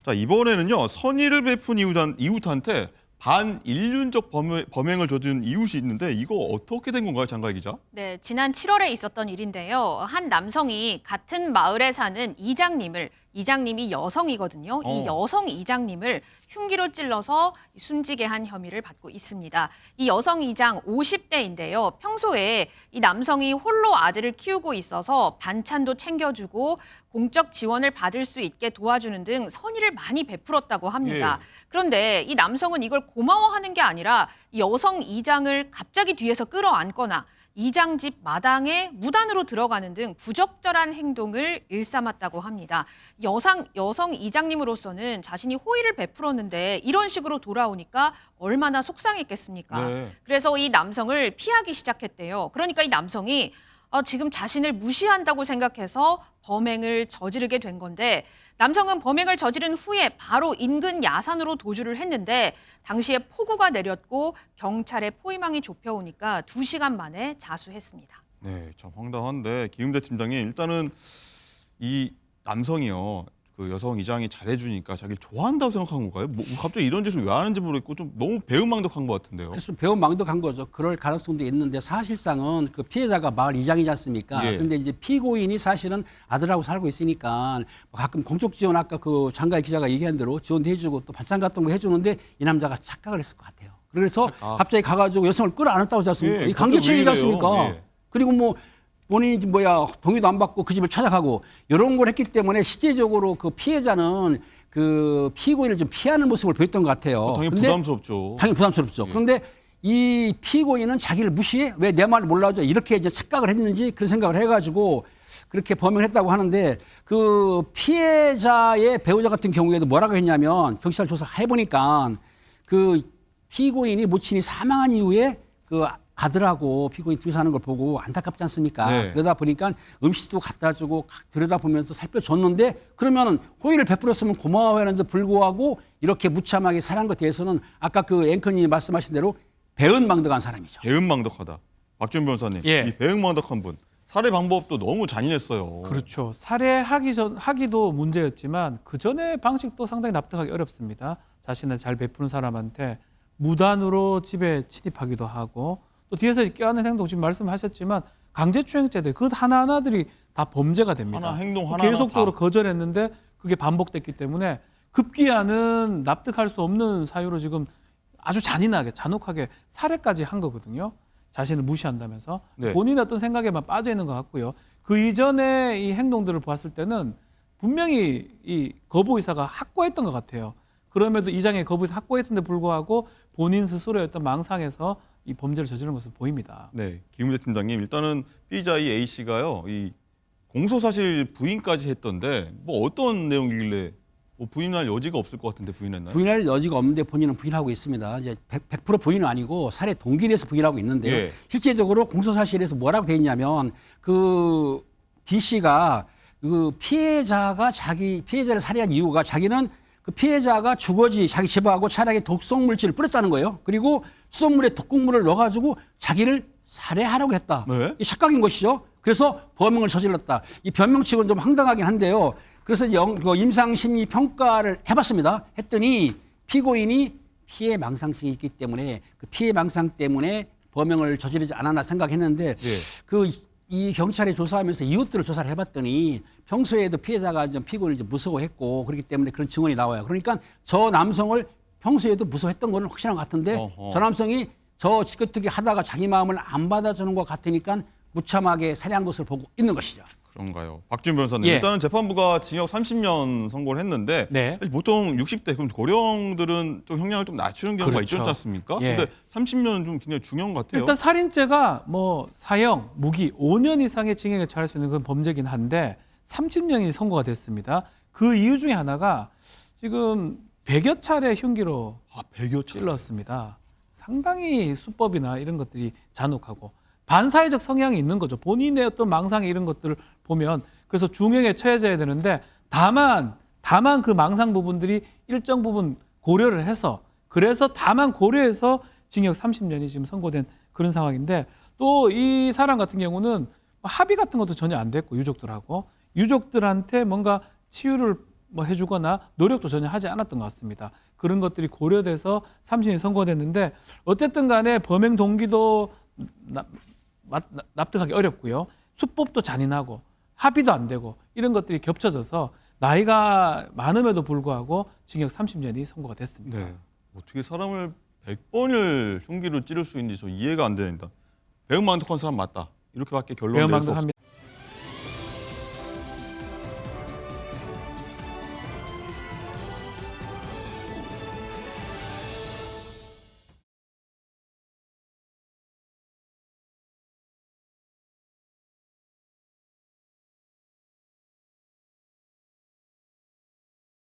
자, 이번에는요. 선의를 베푼 이웃한테 반인륜적 범행을 저지른 이웃이 있는데 이거 어떻게 된 건가요, 장가희 기자? 네, 지난 7월에 있었던 일인데요. 한 남성이 같은 마을에 사는 이장님이 여성이거든요. 이 여성 이장님을 흉기로 찔러서 숨지게 한 혐의를 받고 있습니다. 이 여성 이장 50대인데요. 평소에 이 남성이 홀로 아들을 키우고 있어서 반찬도 챙겨주고 공적 지원을 받을 수 있게 도와주는 등 선의를 많이 베풀었다고 합니다. 예. 그런데 이 남성은 이걸 고마워하는 게 아니라 이 여성 이장을 갑자기 뒤에서 끌어안거나 이장 집 마당에 무단으로 들어가는 등 부적절한 행동을 일삼았다고 합니다. 여성 이장님으로서는 자신이 호의를 베풀었는데 이런 식으로 돌아오니까 얼마나 속상했겠습니까? 네. 그래서 이 남성을 피하기 시작했대요. 그러니까 이 남성이 지금 자신을 무시한다고 생각해서 범행을 저지르게 된 건데 남성은 범행을 저지른 후에 바로 인근 야산으로 도주를 했는데 당시에 폭우가 내렸고 경찰의 포위망이 좁혀오니까 2시간 만에 자수했습니다. 네, 참 황당한데 김은대 팀장님 일단은 이 남성이요. 그 여성 이장이 잘해주니까 자기를 좋아한다고 생각한 건가요? 뭐 갑자기 이런 짓을 왜 하는지 모르겠고 좀 너무 배은망덕한 것 같은데요. 그래서 배은망덕한 거죠. 그럴 가능성도 있는데 사실상은 그 피해자가 마을 이장이지 않습니까? 예. 그런데 이제 피고인이 사실은 아들하고 살고 있으니까 가끔 공적 지원 아까 그 장가희 기자가 얘기한 대로 지원도 해주고 또 반찬 같은 거 해주는데 이 남자가 착각을 했을 것 같아요. 그래서 갑자기 가가지고 여성을 끌어안았다고 하지 않습니까? 예, 이 강제추행이지 그것도 왜 이래요? 않습니까? 예. 그리고 뭐 본인이 동의도 안 받고 그 집을 찾아가고 이런 걸 했기 때문에 실제적으로 그 피해자는 그 피고인을 좀 피하는 모습을 보였던 것 같아요. 당연히 근데 부담스럽죠. 당연히 부담스럽죠. 예. 그런데 이 피고인은 자기를 무시해? 왜 내 말을 몰라줘? 이렇게 이제 착각을 했는지 그런 생각을 해가지고 그렇게 범행을 했다고 하는데 그 피해자의 배우자 같은 경우에도 뭐라고 했냐면 경찰 조사해보니까 그 피고인이 모친이 사망한 이후에 그 아들하고 피고인 둘이 사는 걸 보고 안타깝지 않습니까? 네. 그러다 보니까 음식도 갖다 주고 들여다보면서 살펴줬는데 그러면은 호의를 베풀었으면 고마워하는데 불구하고 이렇게 무참하게 살한 것에 대해서는 아까 그 앵커님이 말씀하신 대로 배은망덕한 사람이죠. 배은망덕하다. 박준 변호사님, 예. 이 배은망덕한 분 살해 방법도 너무 잔인했어요. 그렇죠. 살해하기도 문제였지만 그 전에 방식도 상당히 납득하기 어렵습니다. 자신을 잘 베푸는 사람한테 무단으로 집에 침입하기도 하고 또 뒤에서 껴안는 행동 지금 말씀하셨지만 강제추행죄들 그 하나하나들이 다 범죄가 됩니다. 하나 행동 하나하나 계속적으로 다. 거절했는데 그게 반복됐기 때문에 급기야는 납득할 수 없는 사유로 지금 아주 잔인하게 잔혹하게 살해까지 한 거거든요. 자신을 무시한다면서 네. 본인의 어떤 생각에만 빠져 있는 것 같고요. 그 이전에 이 행동들을 봤을 때는 분명히 이 거부 의사가 확고했던 것 같아요. 그럼에도 이장의 거부 의사 확고했는데 불구하고 본인 스스로의 어떤 망상에서 이 범죄를 저지른 것으로 보입니다. 네, 김은대 팀장님 일단은 피의자 이 A 씨가요, 이 공소 사실 부인까지 했던데 뭐 어떤 내용이길래 뭐 부인할 여지가 없을 것 같은데 부인했나요? 부인할 여지가 없는데 본인은 부인하고 있습니다. 이제 100% 부인은 아니고 살해 동기에 대해서 부인하고 있는데요. 예. 실제적으로 공소사실에서 뭐라고 돼 있냐면 그 B 씨가 그 피해자를 살해한 이유가 자기는 그 피해자가 주거지 자기 집하고 차량에 독성 물질을 뿌렸다는 거예요. 그리고 수돗물에 독극물을 넣어가지고 자기를 살해하려고 했다. 네. 이 착각인 것이죠. 그래서 범행을 저질렀다. 이 변명치고는 좀 황당하긴 한데요. 그래서 임상심리 평가를 해봤습니다. 했더니 피고인이 피해 망상증이 있기 때문에 그 피해 망상 때문에 범행을 저지르지 않았나 생각했는데 예. 이 경찰이 조사하면서 이웃들을 조사를 해봤더니 평소에도 피해자가 좀 피고인을 좀 무서워했고 그렇기 때문에 그런 증언이 나와요. 그러니까 저 남성을 평소에도 무서워했던 건 확실한 것 같은데 어허. 저 남성이 저 지긋하게 하다가 자기 마음을 안 받아주는 것 같으니까 무참하게 살해한 것을 보고 있는 것이죠. 그런가요? 박준 변호사님 예. 일단은 재판부가 징역 30년 선고를 했는데 네. 보통 60대 그럼 고령들은 좀 형량을 좀 낮추는 경우가 그렇죠. 있지 않습니까? 예. 근데 30년은 좀 굉장히 중요한 것 같아요. 일단 살인죄가 뭐 사형, 무기 5년 이상의 징역에 처할 수 있는 그런 범죄긴 한데 30년이 선고가 됐습니다. 그 이유 중에 하나가 지금 100여 차례 흉기로 100여 차례. 찔렀습니다. 상당히 수법이나 이런 것들이 잔혹하고 반사회적 성향이 있는 거죠. 본인의 어떤 망상이 이런 것들을 보면 그래서 중형에 처해져야 되는데 다만 그 망상 부분들이 일정 부분 고려를 해서 그래서 다만 고려해서 징역 30년이 지금 선고된 그런 상황인데 또 이 사람 같은 경우는 합의 같은 것도 전혀 안 됐고 유족들한테 뭔가 치유를 뭐 해주거나 노력도 전혀 하지 않았던 것 같습니다. 그런 것들이 고려돼서 3심이 선고됐는데 어쨌든 간에 범행 동기도 납득하기 어렵고요. 수법도 잔인하고 합의도 안 되고 이런 것들이 겹쳐져서 나이가 많음에도 불구하고 징역 30년이 선고가 됐습니다. 네. 어떻게 사람을 100번을 흉기로 찌를 수 있는지 저 이해가 안 됩니다. 배은망덕한 사람 맞다. 이렇게밖에 결론을 낼 수 없습니다. 배은망덕합니다.